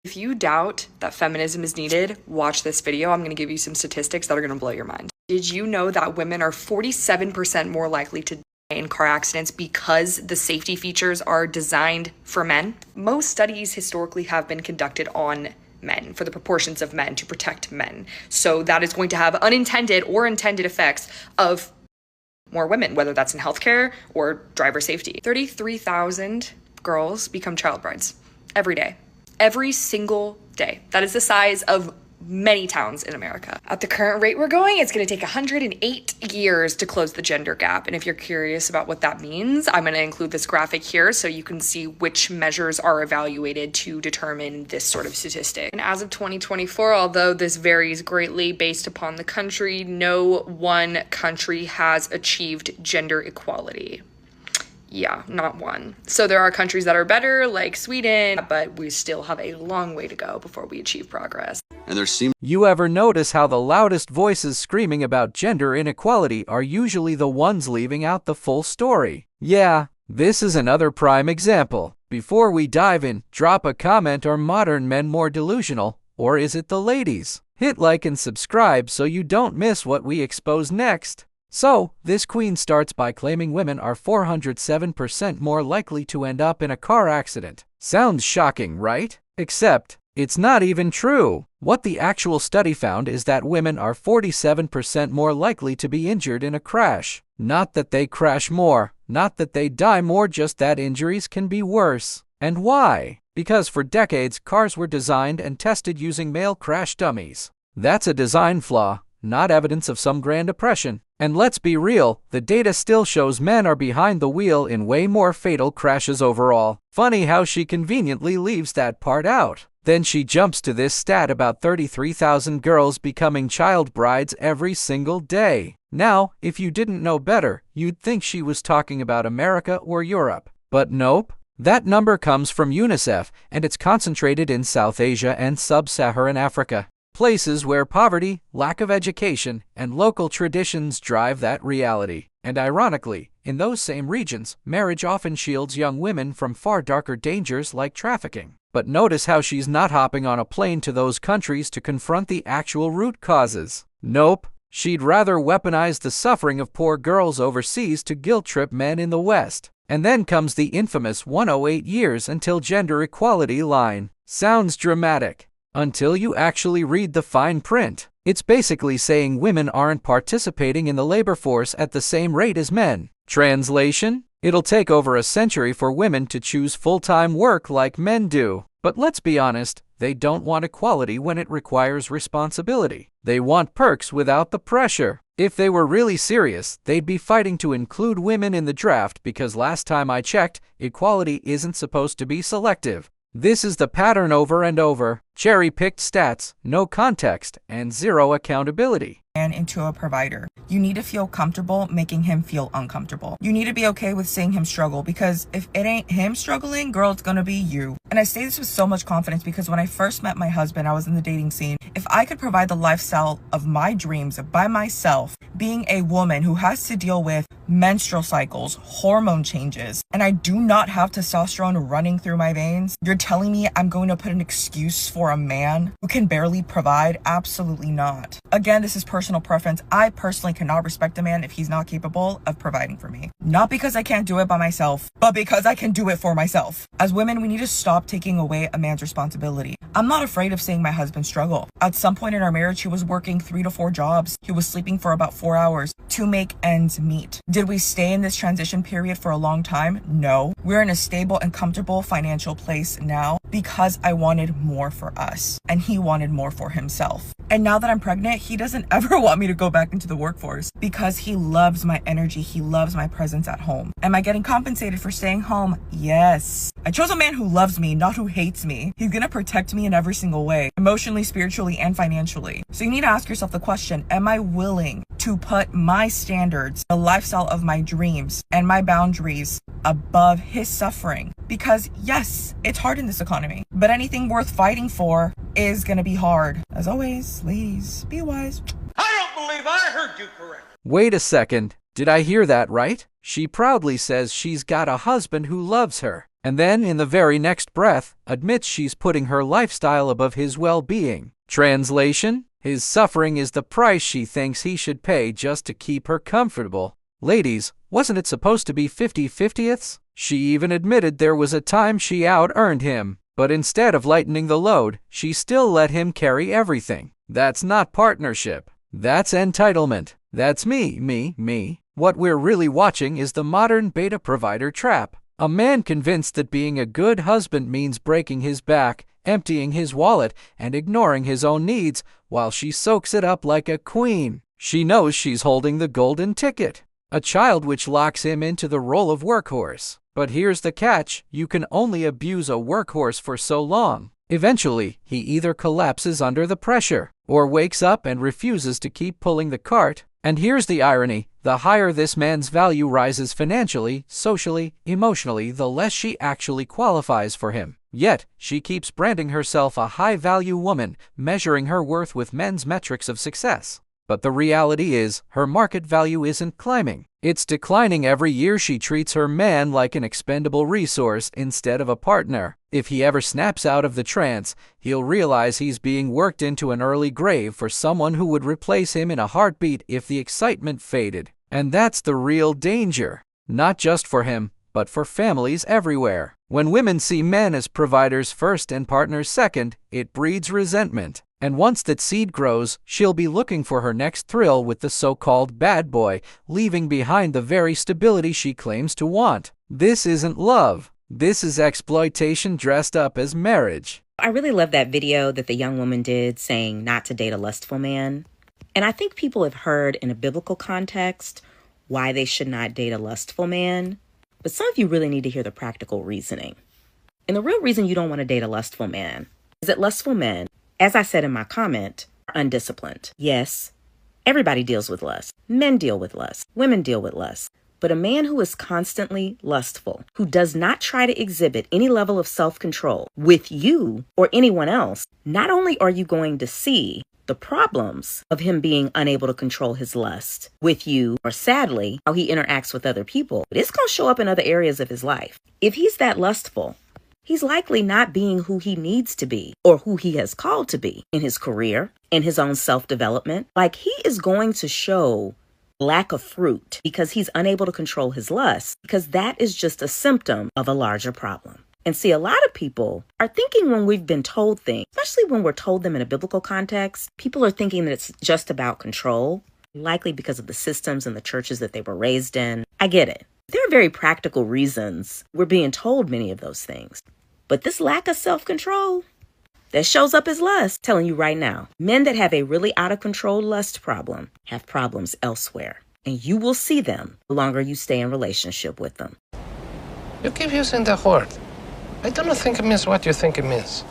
If you doubt that feminism is needed, watch this video. I'm going to give you some statistics that are going to blow your mind. Did you know that women are 47% more likely to die in car accidents because the safety features are designed for men? Most studies historically have been conducted on men, for the proportions of men, to protect men. So that is going to have unintended or intended effects of more women, whether that's in healthcare or driver safety. 33,000 girls become child brides every day. Every single day. That is the size of many towns in America. At the current rate we're going, it's going to take 108 years to close the gender gap. And if you're curious about what that means, I'm going to include this graphic here so you can see which measures are evaluated to determine this sort of statistic. And as of 2024, although this varies greatly based upon the country, no one country has achieved gender equality. Yeah, not one. So there are countries that are better, like Sweden, but we still have a long way to go before we achieve progress. And you ever notice how the loudest voices screaming about gender inequality are usually the ones leaving out the full story? Yeah, this is another prime example. Before we dive in, drop a comment: are modern men more delusional, or is it the ladies? Hit like and subscribe so you don't miss what we expose next. So, this queen starts by claiming women are 407% more likely to end up in a car accident. Sounds shocking, right? Except, it's not even true. What the actual study found is that women are 47% more likely to be injured in a crash. Not that they crash more, not that they die more, just that injuries can be worse. And why? Because for decades, cars were designed and tested using male crash dummies. That's a design flaw, not evidence of some grand oppression. And let's be real, the data still shows men are behind the wheel in way more fatal crashes overall. Funny how she conveniently leaves that part out. Then she jumps to this stat about 33,000 girls becoming child brides every single day. Now, if you didn't know better, you'd think she was talking about America or Europe. But nope. That number comes from UNICEF, and it's concentrated in South Asia and Sub-Saharan Africa. Places where poverty, lack of education, and local traditions drive that reality. And ironically, in those same regions, marriage often shields young women from far darker dangers like trafficking. But notice how she's not hopping on a plane to those countries to confront the actual root causes. Nope, she'd rather weaponize the suffering of poor girls overseas to guilt-trip men in the West. And then comes the infamous 108 years until gender equality line. Sounds dramatic. Until you actually read the fine print. It's basically saying women aren't participating in the labor force at the same rate as men. Translation? It'll take over a century for women to choose full-time work like men do. But let's be honest, they don't want equality when it requires responsibility. They want perks without the pressure. If they were really serious, they'd be fighting to include women in the draft, because last time I checked, equality isn't supposed to be selective. This is the pattern over and over. Cherry-picked stats, no context, and zero accountability. And into a provider. You need to feel comfortable making him feel uncomfortable. You need to be okay with seeing him struggle, because if it ain't him struggling, girl, it's gonna be you. And I say this with so much confidence because when I first met my husband, I was in the dating scene. If I could provide the lifestyle of my dreams by myself, being a woman who has to deal with menstrual cycles, hormone changes, and I do not have testosterone running through my veins, you're telling me I'm going to put an excuse for a man who can barely provide? Absolutely not. Again, this is personal preference. I personally cannot respect a man if he's not capable of providing for me. Not because I can't do it by myself, but because I can do it for myself. As women, we need to stop taking away a man's responsibility. I'm not afraid of seeing my husband struggle. At some point in our marriage, he was working 3 to 4 jobs. He was sleeping for about 4 hours to make ends meet. Did we stay in this transition period for a long time? No. We're in a stable and comfortable financial place now because I wanted more for us and he wanted more for himself. And now that I'm pregnant, he doesn't ever want me to go back into the workforce because he loves my energy. He loves my presence at home. Am I getting compensated for staying home? Yes. I chose a man who loves me, not who hates me. He's gonna protect me in every single way, emotionally, spiritually, and financially. So you need to ask yourself the question, am I willing to put my standards, the lifestyle of my dreams, and my boundaries above his suffering? Because yes, it's hard in this economy, but anything worth fighting for is gonna be hard. As always, ladies, be wise. I don't believe I heard you correct. Wait a second. Did I hear that right? She proudly says she's got a husband who loves her. and then in the very next breath admits she's putting her lifestyle above his well-being. Translation: his suffering is the price she thinks he should pay just to keep her comfortable. Ladies, wasn't it supposed to be 50-50ths? She even admitted there was a time she out-earned him, but instead of lightening the load, she still let him carry everything. That's not partnership. That's entitlement. That's me. What we're really watching is the modern beta provider trap. A man convinced that being a good husband means breaking his back, emptying his wallet, and ignoring his own needs, while she soaks it up like a queen. She knows she's holding the golden ticket, a child which locks him into the role of workhorse. But here's the catch: you can only abuse a workhorse for so long. Eventually, he either collapses under the pressure, or wakes up and refuses to keep pulling the cart. And here's the irony: the higher this man's value rises financially, socially, emotionally, the less she actually qualifies for him. Yet, she keeps branding herself a high-value woman, measuring her worth with men's metrics of success. But the reality is, her market value isn't climbing. It's declining every year. She treats her man like an expendable resource instead of a partner. If he ever snaps out of the trance, he'll realize he's being worked into an early grave for someone who would replace him in a heartbeat if the excitement faded. And that's the real danger. Not just for him, but for families everywhere. When women see men as providers first and partners second, it breeds resentment. And once that seed grows, she'll be looking for her next thrill with the so-called bad boy, leaving behind the very stability she claims to want. This isn't love. This is exploitation dressed up as marriage. I really love that video that the young woman did saying not to date a lustful man. And I think people have heard in a biblical context why they should not date a lustful man. But some of you really need to hear the practical reasoning. And the real reason you don't want to date a lustful man is that lustful men, as I said in my comment, are undisciplined. Yes, everybody deals with lust. Men deal with lust. Women deal with lust. But a man who is constantly lustful, who does not try to exhibit any level of self-control with you or anyone else, not only are you going to see the problems of him being unable to control his lust with you, or sadly, how he interacts with other people, but it's going to show up in other areas of his life. If he's that lustful, he's likely not being who he needs to be or who he has called to be in his career, in his own self-development. Like, he is going to show lack of fruit because he's unable to control his lust, because that is just a symptom of a larger problem. And see, a lot of people are thinking when we've been told things, especially when we're told them in a biblical context, people are thinking that it's just about control, likely because of the systems and the churches that they were raised in. I get it. There are very practical reasons we're being told many of those things. But this lack of self-control that shows up as lust, telling you right now, men that have a really out of control lust problem have problems elsewhere. And you will see them the longer you stay in relationship with them. You keep using the word. I don't think it means what you think it means.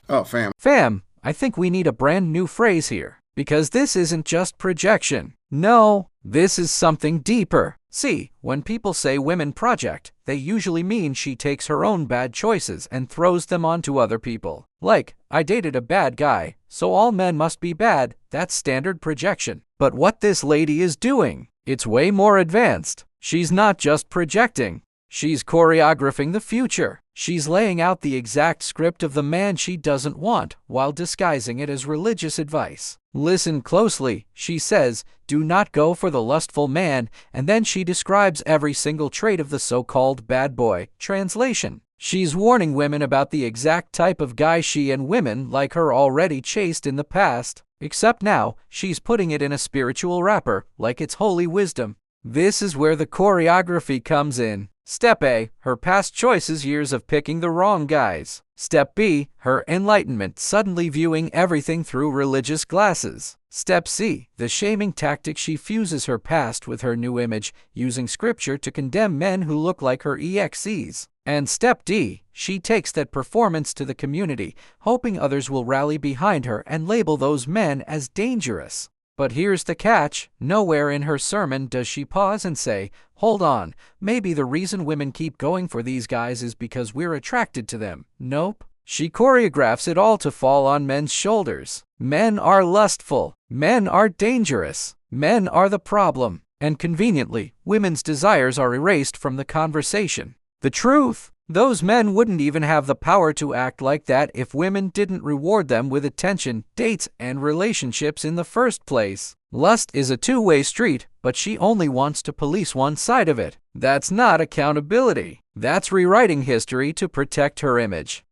Oh, fam. Fam, I think we need a brand new phrase here, because this isn't just projection. No, this is something deeper. See, when people say women project, they usually mean she takes her own bad choices and throws them onto other people. Like, I dated a bad guy, so all men must be bad. That's standard projection. But what this lady is doing, it's way more advanced. She's not just projecting. She's choreographing the future. She's laying out the exact script of the man she doesn't want while disguising it as religious advice. Listen closely. She says, do not go for the lustful man, and then she describes every single trait of the so-called bad boy. Translation: she's warning women about the exact type of guy she and women like her already chased in the past, except now she's putting it in a spiritual wrapper like it's holy wisdom. This is where the choreography comes in. Step A, her past choices, years of picking the wrong guys. Step B, her enlightenment, suddenly viewing everything through religious glasses. Step C, the shaming tactic. She fuses her past with her new image, using scripture to condemn men who look like her exes. And step D, she takes that performance to the community, hoping others will rally behind her and label those men as dangerous. But here's the catch. Nowhere in her sermon does she pause and say, hold on, maybe the reason women keep going for these guys is because we're attracted to them. Nope. She choreographs it all to fall on men's shoulders. Men are lustful. Men are dangerous. Men are the problem. And conveniently, women's desires are erased from the conversation. The truth. Those men wouldn't even have the power to act like that if women didn't reward them with attention, dates, and relationships in the first place. Lust is a two-way street, but she only wants to police one side of it. That's not accountability. That's rewriting history to protect her image.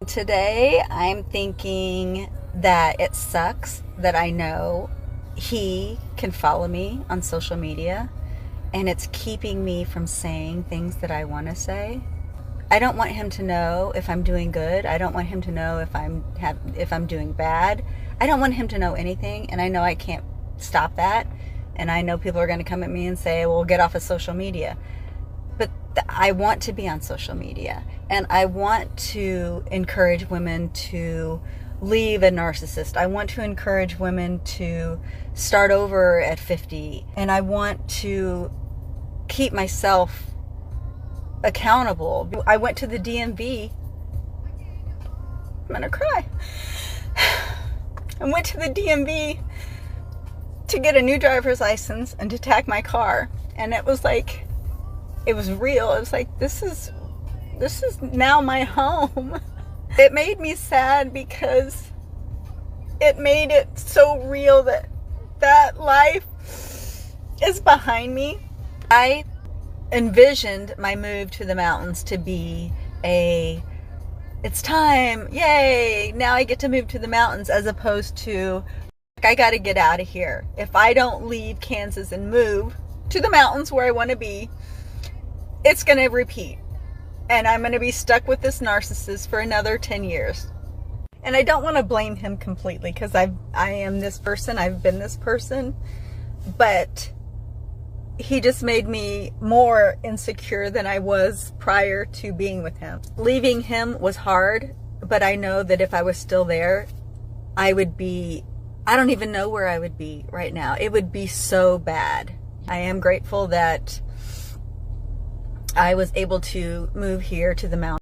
Today, I'm thinking that it sucks that I know he can follow me on social media, and it's keeping me from saying things that I want to say. I don't want him to know if I'm doing good. I don't want him to know if I'm doing bad. I don't want him to know anything, and I know I can't stop that. And I know people are going to come at me and say, well, get off of social media. But I want to be on social media, and I want to encourage women to leave a narcissist. I want to encourage women to start over at 50, and I want to keep myself accountable. I went to the DMV. I'm gonna cry. I went to the DMV to get a new driver's license and to tag my car, and it was like, it was real. It was like, this is now my home. It made me sad because it made it so real that life is behind me. I envisioned my move to the mountains to be it's time, yay, now I get to move to the mountains, as opposed to, I got to get out of here. If I don't leave Kansas and move to the mountains where I want to be, it's going to repeat. And I'm going to be stuck with this narcissist for another 10 years. And I don't want to blame him completely, because I am this person, I've been this person, but he just made me more insecure than I was prior to being with him. Leaving him was hard, but I know that if I was still there, I don't even know where I would be right now. It would be so bad. I am grateful that I was able to move here to the mountains.